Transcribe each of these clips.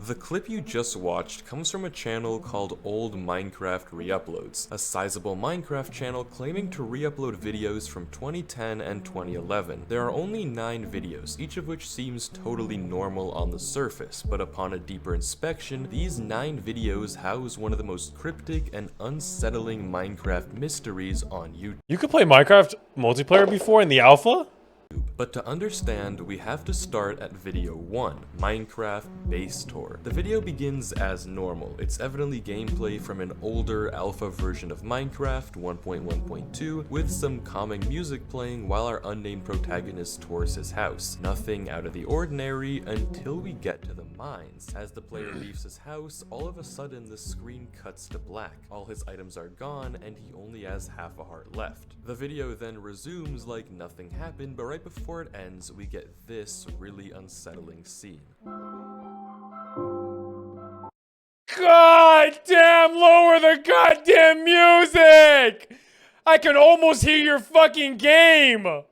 The clip you just watched comes from a channel called Old Minecraft Reuploads, a sizable Minecraft channel claiming to re-upload videos from 2010 and 2011. There are only 9 videos, each of which seems totally normal on the surface, but upon a deeper inspection, these 9 videos house one of the most cryptic and unsettling Minecraft mysteries on YouTube. You could play Minecraft multiplayer before in the alpha? But to understand, we have to start at video 1, Minecraft Base Tour. The video begins as normal. It's evidently gameplay from an older alpha version of Minecraft 1.1.2 with some calming music playing while our unnamed protagonist tours his house. Nothing out of the ordinary until we get to the mines. As the player leaves his house, all of a sudden the screen cuts to black. All his items are gone and he only has half a heart left. The video then resumes like nothing happened, but right before it ends, we get this really unsettling scene. God damn, lower the goddamn music! I can almost hear your fucking game!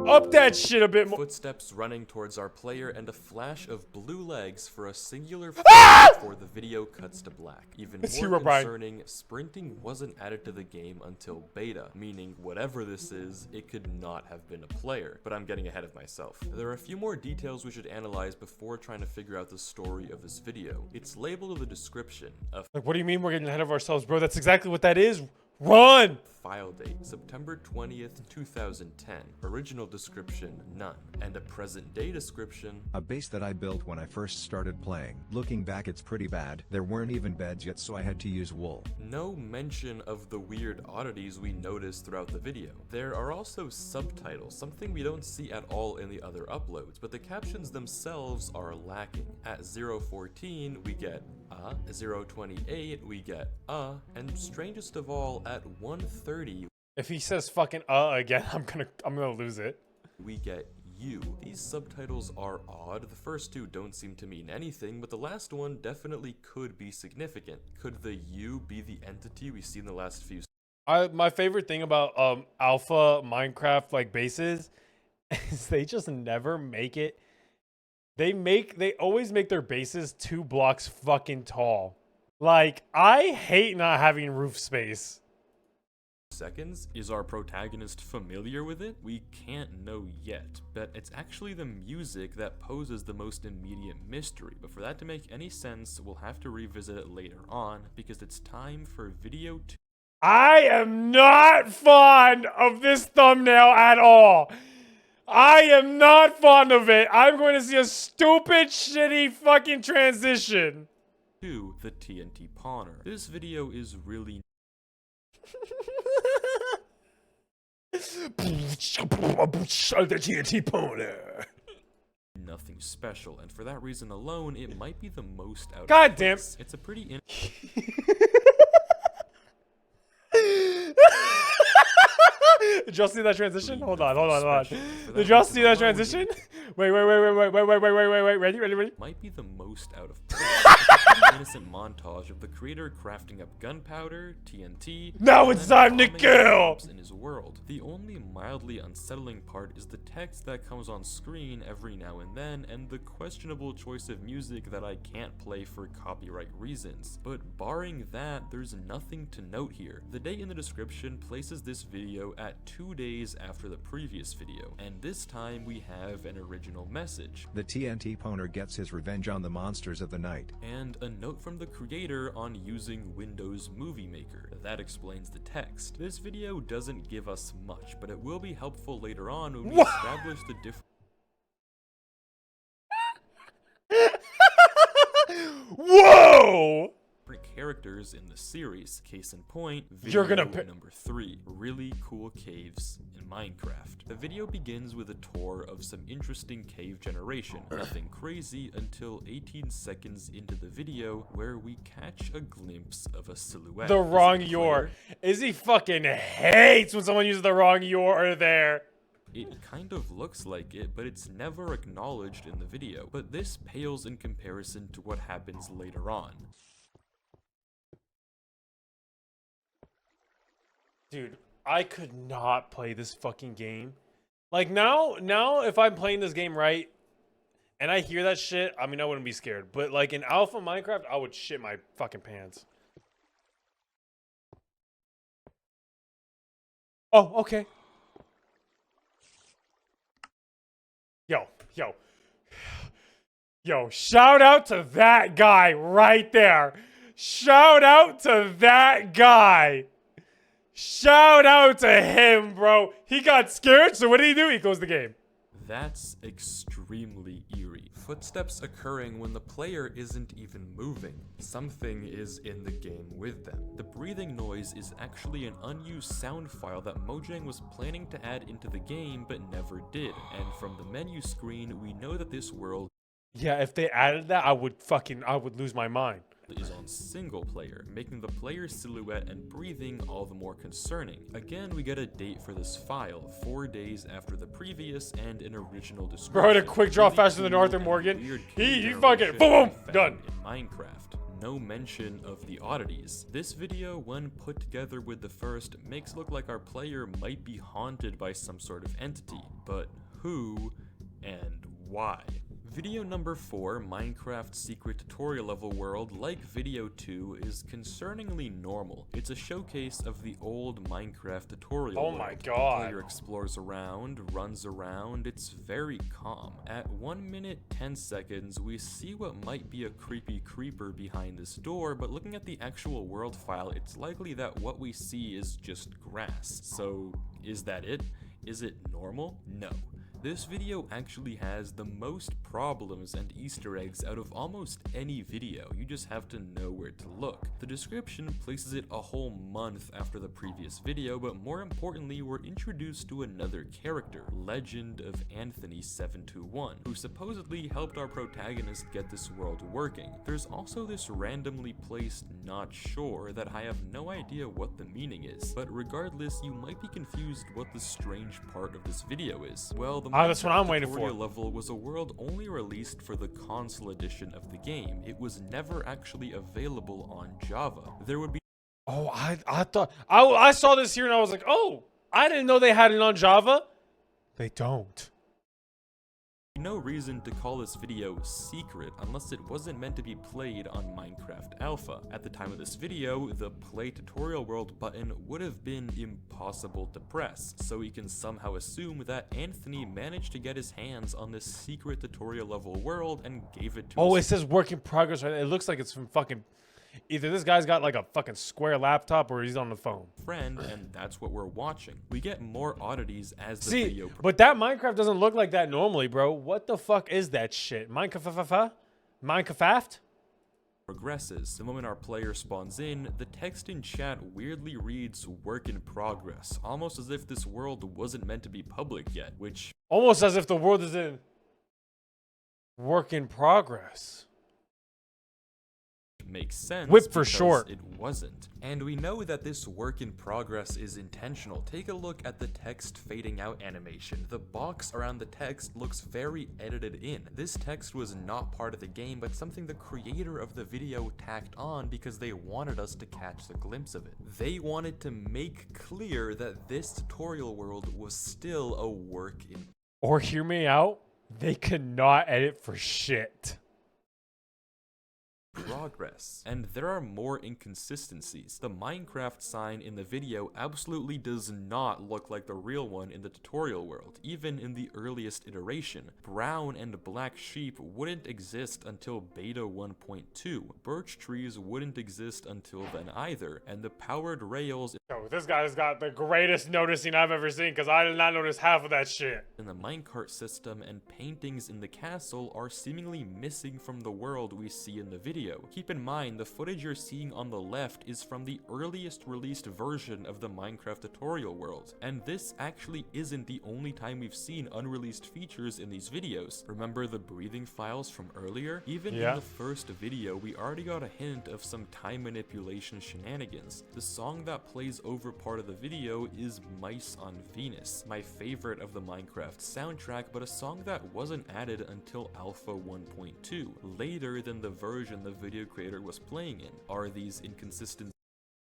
Up that shit a bit more. Footsteps running towards our player and a flash of blue legs for a singular frame before the video cuts to black. Even more concerning, sprinting wasn't added to the game until beta, meaning whatever this is, it could not have been a player. But I'm getting ahead of myself. There are a few more details we should analyze before trying to figure out the story of this video. It's labeled in the description. Like, what do you mean we're getting ahead of ourselves, bro? That's exactly what that is. Run! File date, September 20th, 2010. Original description, none. And a present day description. A base that I built when I first started playing. Looking back, it's pretty bad. There weren't even beds yet, so I had to use wool. No mention of the weird oddities we noticed throughout the video. There are also subtitles, something we don't see at all in the other uploads, but the captions themselves are lacking. At 0:14, we get 0:28, we get and strangest of all, at 1:30, if he says fucking again, I'm gonna lose it. we get you. These subtitles are odd. The first two don't seem to mean anything, but the last one definitely could be significant. Could the you be the entity we see in the last few? My favorite thing about alpha Minecraft like bases is they just never make it. They always make their bases 2 blocks fucking tall. Like, I hate not having roof space. Seconds. Is our protagonist familiar with it? We can't know yet, but it's actually the music that poses the most immediate mystery. But for that to make any sense, we'll have to revisit it later on, because it's time for video 2. I am not fond of this thumbnail at all. I am not fond of it. I'm going to see a stupid, shitty fucking transition. To the TNT Pawner. This video is really the TNT Pawner. Nothing special, and for that reason alone, it might be the most out of God place. damn. It's a pretty Did y'all see that transition? Hold on. Did y'all see that transition? Wait. Ready? Might be the most out of place. Innocent montage of the creator crafting up gunpowder, TNT. Now it's time to kill! In his world. The only mildly unsettling part is the text that comes on screen every now and then, and the questionable choice of music that I can't play for copyright reasons. But barring that, there's nothing to note here. The date in the description places this video at 2 days after the previous video, and this time we have an original message. The TNT Pawner gets his revenge on the monsters of the night. And a note from the creator on using Windows Movie Maker. That explains the text. This video doesn't give us much, but it will be helpful later on when we establish the difference. Whoa! Characters in the series. Case in point, You're video gonna number 3, really cool caves in Minecraft. The video begins with a tour of some interesting cave generation. Nothing crazy until 18 seconds into the video, where we catch a glimpse of a silhouette. The wrong your. Izzy fucking hates when someone uses the wrong your there. It kind of looks like it, but it's never acknowledged in the video. But this pales in comparison to what happens later on. Dude, I could not play this fucking game. Like now if I'm playing this game right, and I hear that shit, I mean, I wouldn't be scared. But like in alpha Minecraft, I would shit my fucking pants. Oh, okay. Yo. Yo, shout out to that guy right there. Shout out to that guy. Shout out to him, bro. He got scared, so what did he do? He closed the game. That's extremely eerie. Footsteps occurring when the player isn't even moving. Something is in the game with them. The breathing noise is actually an unused sound file that Mojang was planning to add into the game but never did. And from the menu screen, we know that this world Yeah, if they added that, I would lose my mind. is on single player, making the player's silhouette and breathing all the more concerning. Again, we get a date for this file, 4 days after the previous and an original description. Bro, had a quick draw Really faster than cool Arthur and Morgan. weird He camera fucking shit boom, found done. in Minecraft. No mention of the oddities. This video, when put together with the first, makes it look like our player might be haunted by some sort of entity, but who and why? Video number 4, Minecraft Secret Tutorial Level World, like video 2, is concerningly normal. It's a showcase of the old Minecraft tutorial Oh world. my The god. player explores around, runs around, it's very calm. At 1 minute 10 seconds, we see what might be a creepy creeper behind this door, but looking at the actual world file, it's likely that what we see is just grass. So, is that it? Is it normal? No. This video actually has the most problems and Easter eggs out of almost any video, you just have to know where to look. The description places it a whole month after the previous video, but more importantly, we're introduced to another character, Legend of Anthony 721, who supposedly helped our protagonist get this world working. There's also this randomly placed not sure that I have no idea what the meaning is, but regardless, you might be confused what the strange part of this video is. Well, the That's what I'm waiting tutorial for. level was a world only released for the console edition of the game. It was never actually available on Java. There would be Oh, I thought I saw this here and I was like, oh, I didn't know they had it on Java. They don't. no reason to call this video secret unless it wasn't meant to be played on Minecraft Alpha. At the time of this video, the Play Tutorial World button would have been impossible to press, so we can somehow assume that Anthony managed to get his hands on this secret tutorial level world and gave it to Oh, it his says work in progress right. It looks like it's from fucking either this guy's got like a fucking square laptop or he's on the phone. friend, and that's what we're watching. We get more oddities as the See, video but that Minecraft doesn't look like that normally, bro. What the fuck is that shit? Minecraft? progresses. The moment our player spawns in, the text in chat weirdly reads work in progress, almost as if this world wasn't meant to be public yet, which Almost as if the world is in work in progress. makes sense. Whip for because short. It wasn't. And we know that this work in progress is intentional. Take a look at the text fading out animation. The box around the text looks very edited in. This text was not part of the game, but something the creator of the video tacked on because they wanted us to catch the glimpse of it. They wanted to make clear that this tutorial world was still a work in Or hear me out, they could not edit for shit. progress. And there are more inconsistencies. The Minecraft sign in the video absolutely does not look like the real one in the tutorial world, even in the earliest iteration. Brown and black sheep wouldn't exist until beta 1.2. Birch trees wouldn't exist until then either, and the powered rails Yo, this guy's got the greatest noticing I've ever seen because I did not notice half of that shit. in the minecart system and paintings in the castle are seemingly missing from the world we see in the video. Keep in mind, the footage you're seeing on the left is from the earliest released version of the Minecraft tutorial world, and this actually isn't the only time we've seen unreleased features in these videos. Remember the breathing files from earlier? Even in the first video, we already got a hint of some time manipulation shenanigans. The song that plays over part of the video is Mice on Venus, my favorite of the Minecraft soundtrack, but a song that wasn't added until Alpha 1.2, later than the version the video creator was playing in. Are these inconsistencies?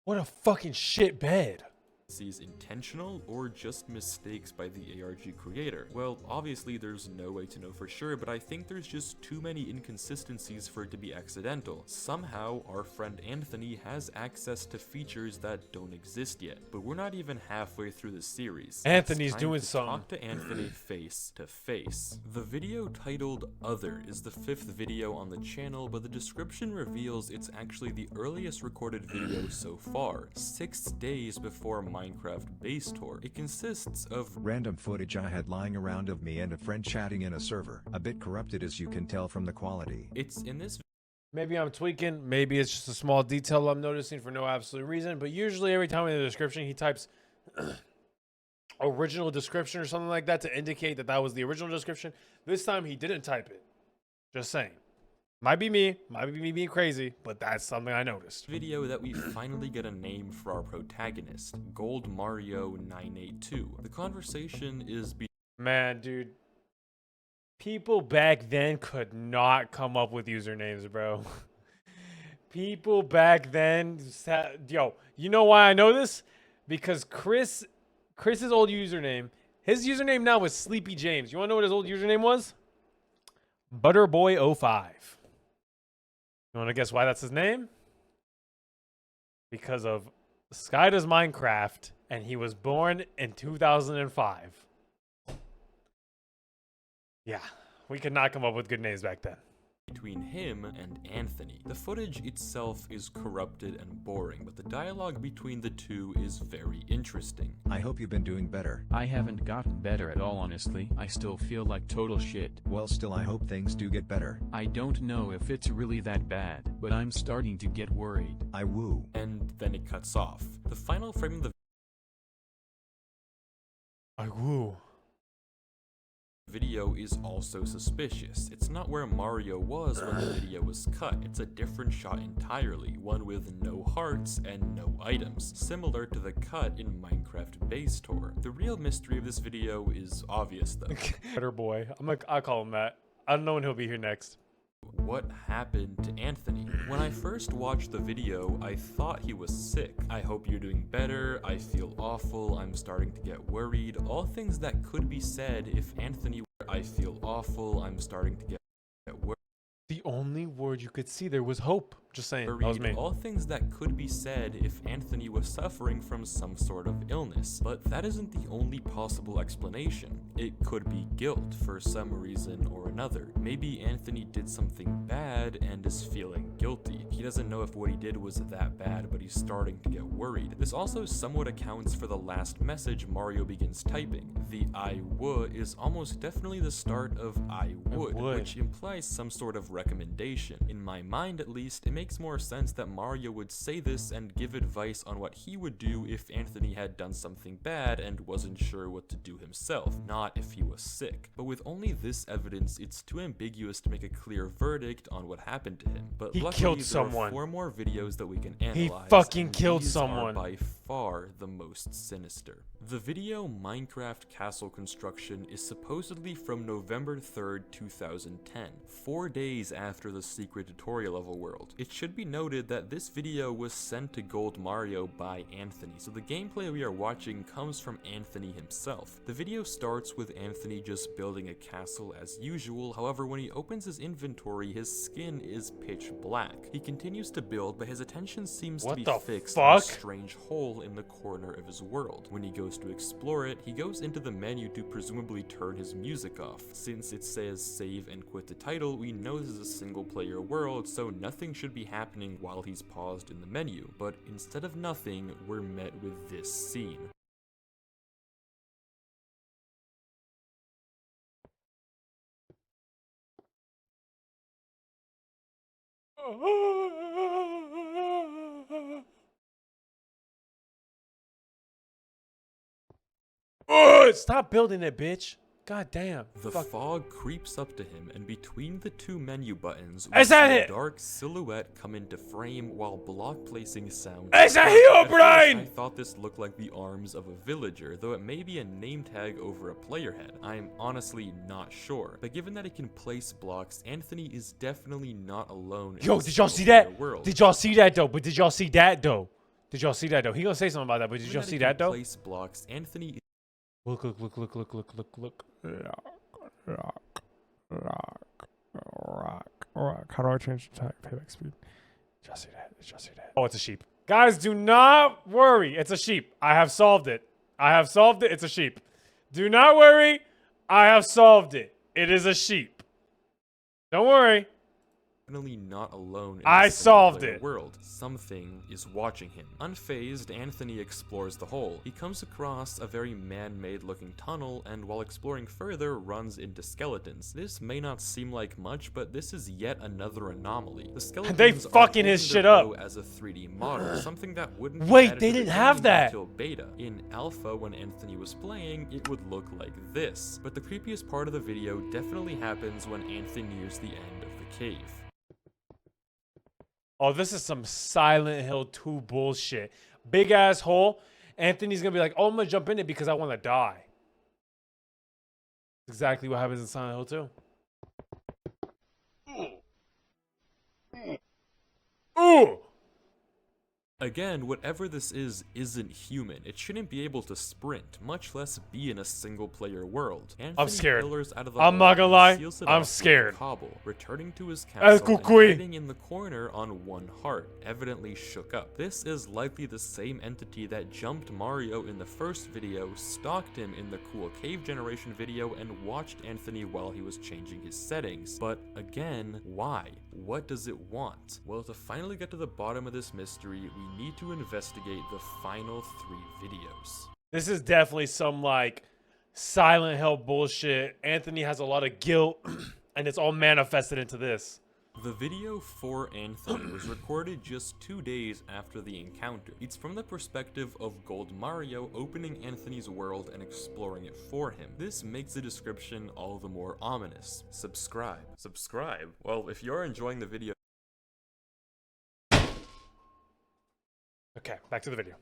What a fucking shit bed. intentional or just mistakes by the ARG creator? Well, obviously there's no way to know for sure, but I think there's just too many inconsistencies for it to be accidental. Somehow, our friend Anthony has access to features that don't exist yet, but we're not even halfway through the series. Anthony's doing something. Talk to Anthony face to face. The video titled Other is the 5th video on the channel, but the description reveals it's actually the earliest recorded video so far, 6 days before Minecraft base tour. It consists of random footage I had lying around of me and a friend chatting in a server, a bit corrupted as you can tell from the quality. It's in this Maybe I'm tweaking. Maybe it's just a small detail I'm noticing for no absolute reason. But usually every time in the description, he types original description or something like that to indicate that that was the original description. This time he didn't type it. Just saying. Might be me being crazy, but that's something I noticed. Video that we finally get a name for our protagonist, Gold Mario 982. The conversation is Man, dude. People back then could not come up with usernames, bro. People back then, yo, you know why I know this? Because Chris's old username, his username now was Sleepy James. You want to know what his old username was? Butterboy05. You want to guess why that's his name? Because of Sky Does Minecraft, and he was born in 2005. Yeah, we could not come up with good names back then. Between him and Anthony. The footage itself is corrupted and boring, but the dialogue between the two is very interesting. I hope you've been doing better. I haven't gotten better at all, honestly. I still feel like total shit. Well, still I hope things do get better. I don't know if it's really that bad, but I'm starting to get worried. I woo. And then it cuts off. The final frame of the video is also suspicious. It's not where Mario was when the video was cut. It's a different shot entirely, one with no hearts and no items, similar to the cut in Minecraft base tour. The real mystery of this video is obvious though. Better boy. I'll call him that. I don't know when he'll be here next. What happened to Anthony? When I first watched the video, I thought he was sick. I hope you're doing better, I feel awful, I'm starting to get worried. All things that could be said if Anthony were I feel awful, I'm starting to get worried. The only word you could see there was hope. Just saying, that was me. All things that could be said if Anthony was suffering from some sort of illness, but that isn't the only possible explanation. It could be guilt for some reason or another. Maybe Anthony did something bad and is feeling guilty. He doesn't know if what he did was that bad, but he's starting to get worried. This also somewhat accounts for the last message Mario begins typing. The I would is almost definitely the start of I would, which implies some sort of recommendation. In my mind at least, it makes more sense that Mario would say this and give advice on what he would do if Anthony had done something bad and wasn't sure what to do himself, not if he was sick. But with only this evidence, it's too ambiguous to make a clear verdict on what happened to him. But he luckily, killed there someone. are 4 more videos that we can analyze. He fucking and killed these someone. Are by far the most sinister. The video Minecraft Castle Construction is supposedly from November 3rd, 2010, 4 days after the secret tutorial level world. It should be noted that this video was sent to Gold Mario by Anthony, so the gameplay we are watching comes from Anthony himself. The video starts with Anthony just building a castle as usual, however when he opens his inventory his skin is pitch black. He continues to build, but his attention seems to be fixed on a strange hole in the corner of his world. When he goes to explore it, he goes into the menu to presumably turn his music off. Since it says save and quit the title, we know this is a single player world, so nothing should be happening while he's paused in the menu, but instead of nothing, we're met with this scene. Stop building it, bitch. God damn. The fog creeps up to him, and between the 2 menu buttons, Is that see it? a dark silhouette come into frame while block placing sound. Is that you, Brian? I thought this looked like the arms of a villager, though it may be a name tag over a player head. I'm honestly not sure, but given that it can place blocks, Anthony is definitely not alone. Yo, did y'all see that? Did y'all see that though? But did y'all see that though? Did y'all see that though? He gonna say something about that, but did y'all see that though? Place blocks. Anthony Look. Rock. How do I change the payback speed? Did y'all see that? Oh, it's a sheep. Guys, do not worry. It's a sheep. I have solved it. It's a sheep. Do not worry. I have solved it. It is a sheep. Don't worry. definitely not alone in I the solved single-player it. world. Something is watching him. Unfazed, Anthony explores the hole. He comes across a very man-made looking tunnel, and while exploring further, runs into skeletons. This may not seem like much, but this is yet another anomaly. The skeletons They are fucking his holding shit their up. bow as a 3D model, something that wouldn't be Wait, added they to the didn't have game that. until beta. In alpha, when Anthony was playing, it would look like this. But the creepiest part of the video definitely happens when Anthony nears the end of the cave. Oh, this is some Silent Hill 2 bullshit. Big ass hole. Anthony's gonna be like, oh, I'm gonna jump in it because I wanna die. Exactly what happens in Silent Hill 2. Ooh! Again, whatever this isn't human. It shouldn't be able to sprint, much less be in a single-player world. Anthony scared. pillars out of the I'm hole not gonna and lie, seals it I'm off with scared. cobble, returning to his El castle and cucuy. hiding in the corner on one heart, evidently shook up. This is likely the same entity that jumped Mario in the first video, stalked him in the cool cave generation video, and watched Anthony while he was changing his settings. But again, why? What does it want? Well, to finally get to the bottom of this mystery, we need to investigate the final 3 videos. This is definitely some like Silent Hill bullshit. Anthony has a lot of guilt and it's all manifested into this. The video for Anthony was recorded just 2 days after the encounter. It's from the perspective of Gold Mario opening Anthony's world and exploring it for him. This makes the description all the more ominous. Subscribe. Subscribe? Well, if you're enjoying the video, Okay, back to the video.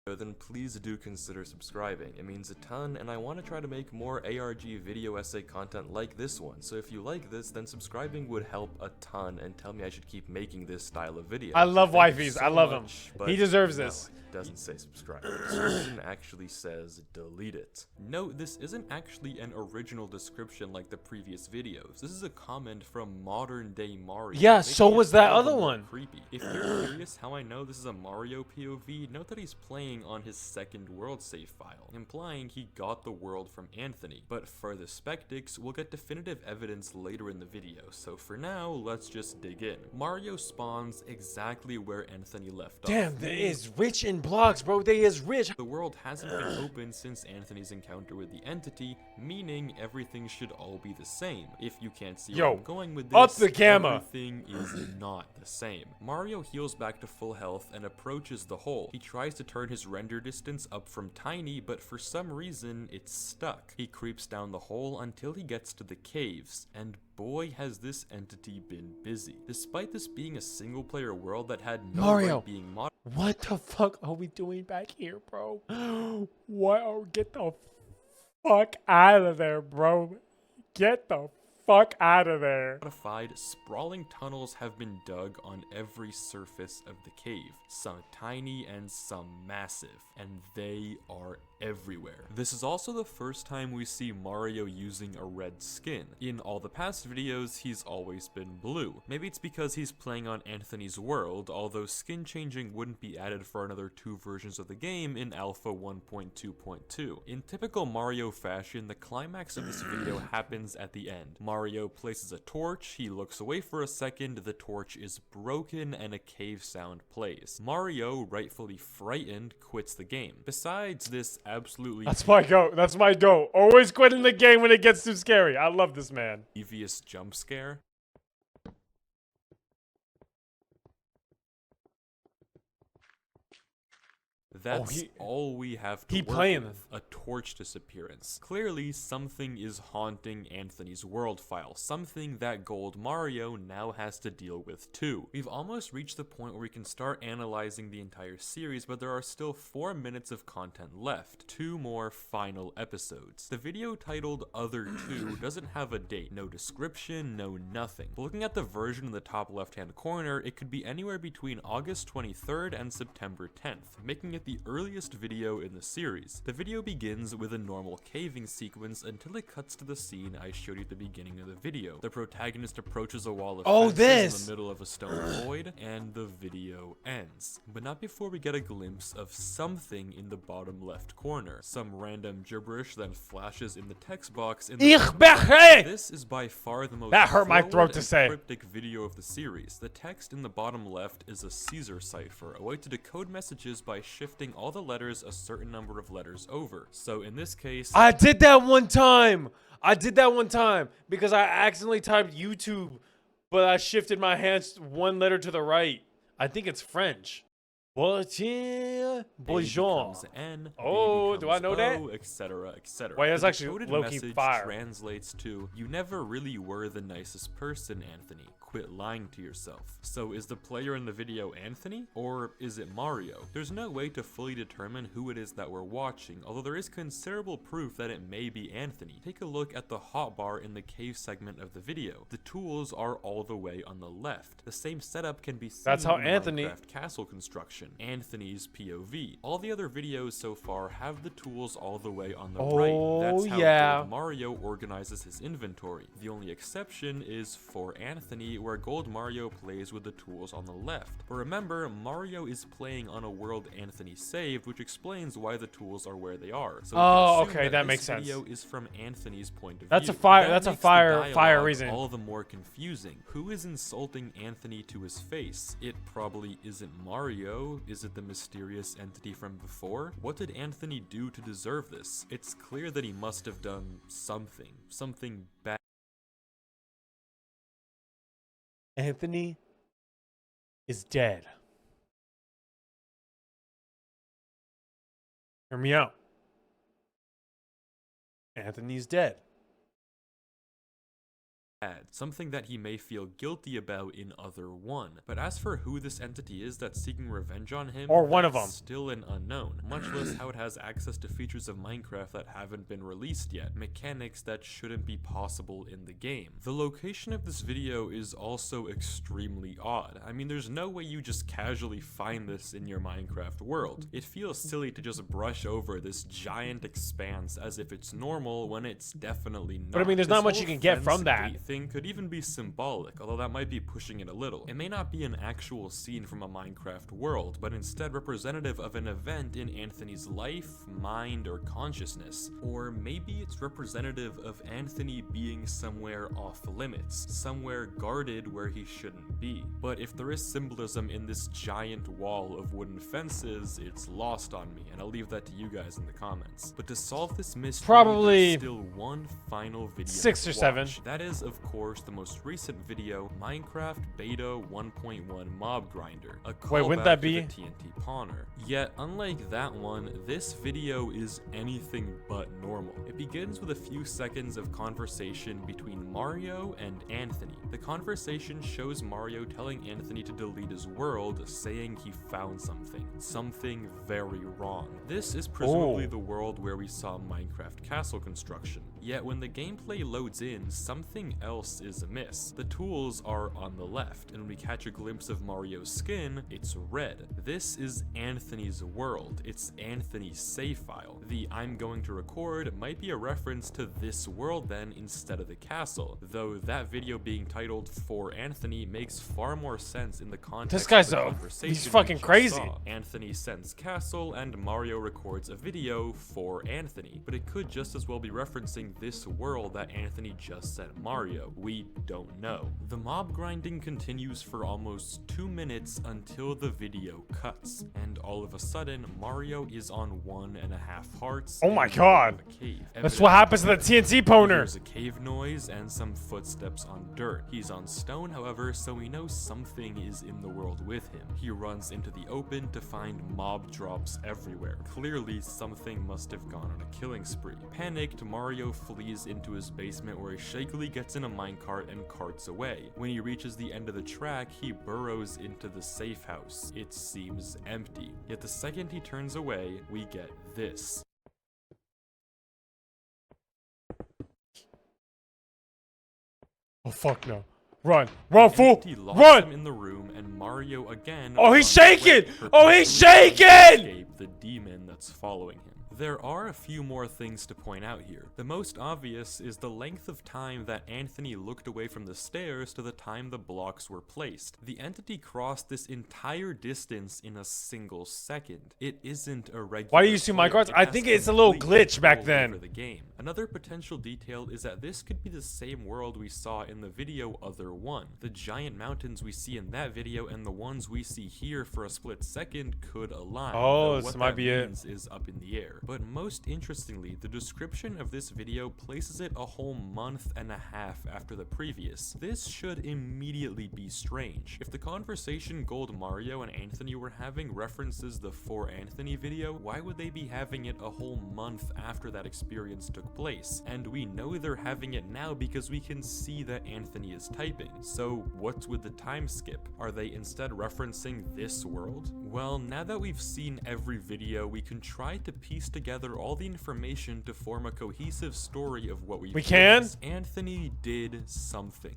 then please do consider subscribing. It means a ton, and I want to try to make more ARG video essay content like this one, so if you like this, then subscribing would help a ton and tell me I should keep making this style of video. I love Thank you wifeys. so I love him. much, but He deserves no, this. It doesn't say subscribe. The description actually says delete it. Note, this isn't actually an original description like the previous videos. This is a comment from modern day Mario. Yeah, making so it was that all the other more one. Creepy. If you're curious how I know this is a Mario POV, note that he's playing on his second world save file, implying he got the world from Anthony. But for the Spectics, we'll get definitive evidence later in the video, so for now, let's just dig in. Mario spawns exactly where Anthony left off. Damn, they is rich in blocks, bro. They is rich. The world hasn't been opened since Anthony's encounter with the entity, meaning everything should all be the same. If you can't see where Yo, I'm going with up this, the camera. everything is not the same. Mario heals back to full health and approaches the hole. He tries to turn his render distance up from tiny, but for some reason, it's stuck. He creeps down the hole until he gets to the caves, and boy has this entity been busy. Despite this being a single-player world that had no Mario. right being modded, What the fuck are we doing back here, bro? Get the fuck out of there, bro. Get the fuck out of there. modified, sprawling tunnels have been dug on every surface of the cave, some tiny and some massive, and they are everywhere. This is also the first time we see Mario using a red skin. In all the past videos, he's always been blue. Maybe it's because he's playing on Anthony's world, although skin changing wouldn't be added for another 2 versions of the game in Alpha 1.2.2. In typical Mario fashion, the climax of this video happens at the end. Mario places a torch, he looks away for a second, the torch is broken, and a cave sound plays. Mario, rightfully frightened, quits the game. Besides this absolutely That's my go. That's my go. Always quitting the game when it gets too scary. I love this man. devious jump scare, That's all we have to work with. A torch disappearance. Clearly, something is haunting Anthony's world file. Something that Gold Mario now has to deal with too. We've almost reached the point where we can start analyzing the entire series, but there are still 4 minutes of content left. 2 more final episodes. The video titled Other 2 doesn't have a date. No description, no nothing. But looking at the version in the top left-hand corner, it could be anywhere between August 23rd and September 10th, making it the earliest video in the series. The video begins with a normal caving sequence until it cuts to the scene I showed you at the beginning of the video. The protagonist approaches a wall of fences in the middle of a stone void, and the video ends. But not before we get a glimpse of something in the bottom left corner. Some random gibberish that flashes in the text box in the This is by far the most cryptic video of the series. The text in the bottom left is a Caesar cipher, a way to decode messages by shifting all the letters a certain number of letters over. So in this case, I did that one time because I accidentally typed YouTube, but I shifted my hands 1 letter to the right. I think it's French. Bonjour. N, oh, do I know that? Etc., etc. Wait, that's the actually low-key message fire. Translates to, "You never really were the nicest person, Anthony. Quit lying to yourself." So is the player in the video Anthony, or is it Mario? There's no way to fully determine who it is that we're watching, although there is considerable proof that it may be Anthony. Take a look at the hotbar in the cave segment of the video. The tools are all the way on the left. The same setup can be seen That's how in Anthony Minecraft castle construction. Anthony's POV. All the other videos so far have the tools all the way on the right. That's how Gold Mario organizes his inventory. The only exception is for Anthony, where Gold Mario plays with the tools on the left. But remember, Mario is playing on a world Anthony saved, which explains why the tools are where they are. So that makes sense. This video is from Anthony's point of That's view. That's a fire reason. All the more confusing. Who is insulting Anthony to his face? It probably isn't Mario. Is it the mysterious entity from before? What did Anthony do to deserve this? It's clear that he must have done something bad. Anthony is dead. Hear me out. Anthony's dead. Something that he may feel guilty about in Other 1. But as for who this entity is that's seeking revenge on him, or one of them, still an unknown, much less how it has access to features of Minecraft that haven't been released yet, mechanics that shouldn't be possible in the game. The location of this video is also extremely odd. I mean, there's no way you just casually find this in your Minecraft world. It feels silly to just brush over this giant expanse as if it's normal when it's definitely not. But I mean, there's not much you can get from that. Thing could even be symbolic, although that might be pushing it a little. It may not be an actual scene from a Minecraft world, but instead representative of an event in Anthony's life, mind, or consciousness. Or maybe it's representative of Anthony being somewhere off limits, somewhere guarded where he shouldn't be. But if there is symbolism in this giant wall of wooden fences, it's lost on me, and I'll leave that to you guys in the comments. But to solve this mystery, probably there's still one final video 6 or 7. That is, of course, the most recent video, Minecraft Beta 1.1 Mob Grinder, a callback to the TNT Pawner. Yet, unlike that one, this video is anything but normal. It begins with a few seconds of conversation between Mario and Anthony. The conversation shows Mario telling Anthony to delete his world, saying he found something very wrong. This is presumably the world where we saw Minecraft castle construction. Yet when the gameplay loads in, something else is amiss. The tools are on the left, and when we catch a glimpse of Mario's skin, it's red. This is Anthony's world. It's Anthony's save file. The "I'm going to record" might be a reference to this world then instead of the castle, though that video being titled For Anthony makes far more sense in the context of the conversation. He's fucking crazy. Anthony sends castle and Mario records a video for Anthony, but it could just as well be referencing this world that Anthony just sent Mario. Mario? We don't know. The mob grinding continues for almost 2 minutes until the video cuts, and all of a sudden, Mario is on 1.5 hearts. Oh my in the god. middle of a cave. That's what happens to the TNT poner. There's a cave noise and some footsteps on dirt. He's on stone, however, so we know something is in the world with him. He runs into the open to find mob drops everywhere. Clearly, something must have gone on a killing spree. Panicked, Mario flees into his basement where he shakily gets in a minecart and carts away. When he reaches the end of the track, he burrows into the safe house. It seems empty. Yet the second he turns away, we get this. Oh fuck no. Run, fool! He locks Run! him in the room, and Mario again. Oh, he's runs shaking! away, Oh, he's purposely shaking! to escape the demon that's following him. There are a few more things to point out here. The most obvious is the length of time that Anthony looked away from the stairs to the time the blocks were placed. The entity crossed this entire distance in a single second. It isn't a regular. Why do you use two player. minecarts? It I has think it's a little complete glitch back control then. over the game. Another potential detail is that this could be the same world we saw in the video Other 1. The giant mountains we see in that video and the ones we see here for a split second could align. Oh, though this what might that be it. means is up in the air. But most interestingly, the description of this video places it a whole month and a half after the previous. This should immediately be strange. If the conversation Gold Mario and Anthony were having references the For Anthony video, why would they be having it a whole month after that experience took place? And we know they're having it now because we can see that Anthony is typing. So what's with the time skip? Are they instead referencing this world? Well, now that we've seen every video, we can try to piece together all the information to form a cohesive story of what we can? Anthony did something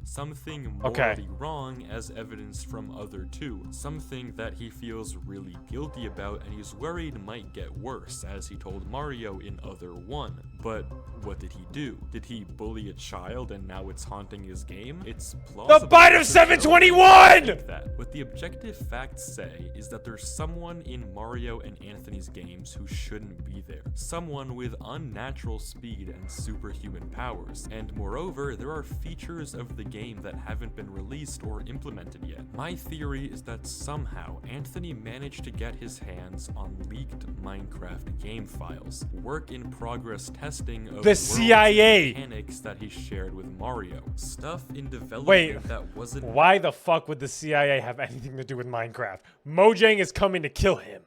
morally Okay. wrong, as evidenced from Other 2, something that he feels really guilty about and he's worried might get worse, as he told Mario in Other 1. But what did he do? Did he bully a child and now it's haunting his game? It's plausible. The bite of to 721! think that. What the objective facts say is that there's someone in Mario and Anthony's games who shouldn't be there. Someone with unnatural speed and superhuman powers. And moreover, there are features of the game that haven't been released or implemented yet. My theory is that somehow Anthony managed to get his hands on leaked Minecraft game files. Work in progress testing of The worlds CIA. and mechanics that he shared with Mario. Stuff in development Wait, that wasn't Why the fuck would the CIA have anything to do with Minecraft? Mojang is coming to kill him.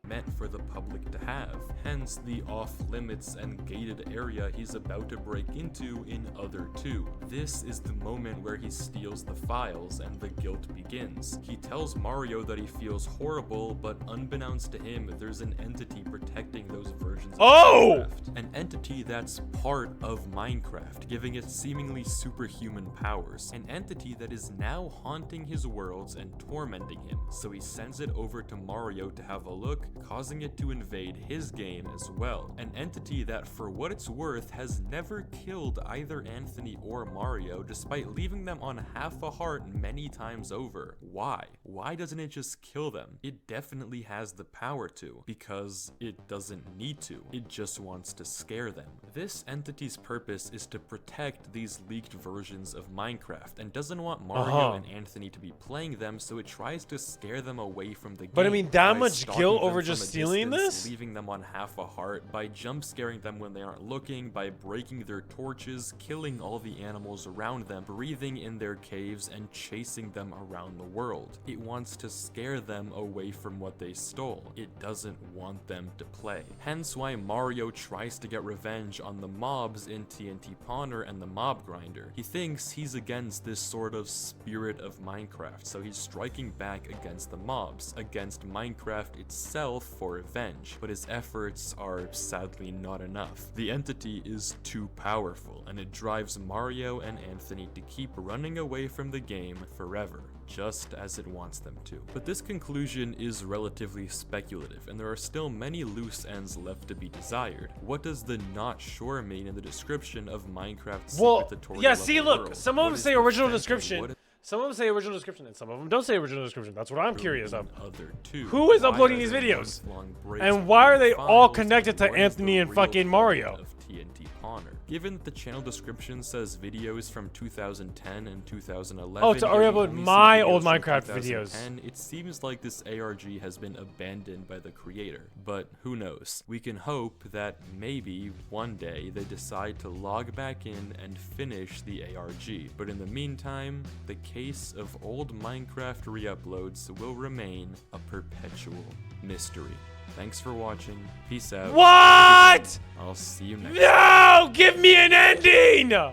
meant for the public to have, hence the off-limits and gated area he's about to break into in Other 2. This is the moment where he steals the files and the guilt begins. He tells Mario that he feels horrible, but unbeknownst to him, there's an entity protecting those versions of Minecraft. An entity that's part of Minecraft, giving it seemingly superhuman powers. An entity that is now haunting his worlds and tormenting him, so he sends it over to Mario to have a look, causing it to invade his game as well. An entity that, for what it's worth, has never killed either Anthony or Mario, despite leaving them on half a heart many times over. Why? Why doesn't it just kill them? It definitely has the power to, because it doesn't need to. It just wants to scare them. This entity's purpose is to protect these leaked versions of Minecraft, and doesn't want Mario and Anthony to be playing them, so it tries to scare them away from the game. But I mean, that by much stalking guilt them over from just a stealing distance, this? leaving them on half a heart, by jump scaring them when they aren't looking, by breaking their torches, killing all the animals around them, breathing in their caves, and chasing them around the world. It wants to scare them away from what they stole. It doesn't want them to play. Hence why Mario tries to get revenge on the mobs in TNT Pawner and the Mob Grinder. He thinks he's against this sort of spirit of Minecraft, so he's striking back against the mobs, against Minecraft itself for revenge, but his efforts are sadly not enough. The entity is too powerful, and it drives Mario and Anthony to keep running away from the game forever, just as it wants them to. But this conclusion is relatively speculative, and there are still many loose ends left to be desired. What does the not sure mean in the description of Minecraft's secret tutorial? Yeah, see, level look, world? some of them What is say the original extent and description. what Some of them say original description, and some of them don't say original description. That's what I'm curious of. Other 2. Who is Why uploading are these there videos? month-long breaks And why are they between all files, connected and to what is the Anthony and real fucking format Mario? of TNT Pawner. Given that the channel description says videos from 2010 and 2011, Oh, to yet we upload only see my videos old from Minecraft videos. 2010, it seems like this ARG has been abandoned by the creator. But who knows? We can hope that maybe one day they decide to log back in and finish the ARG. But in the meantime, the case of old Minecraft re-uploads will remain a perpetual mystery. Thanks for watching. Peace out. What? I'll see you next time. No! Give me an ending!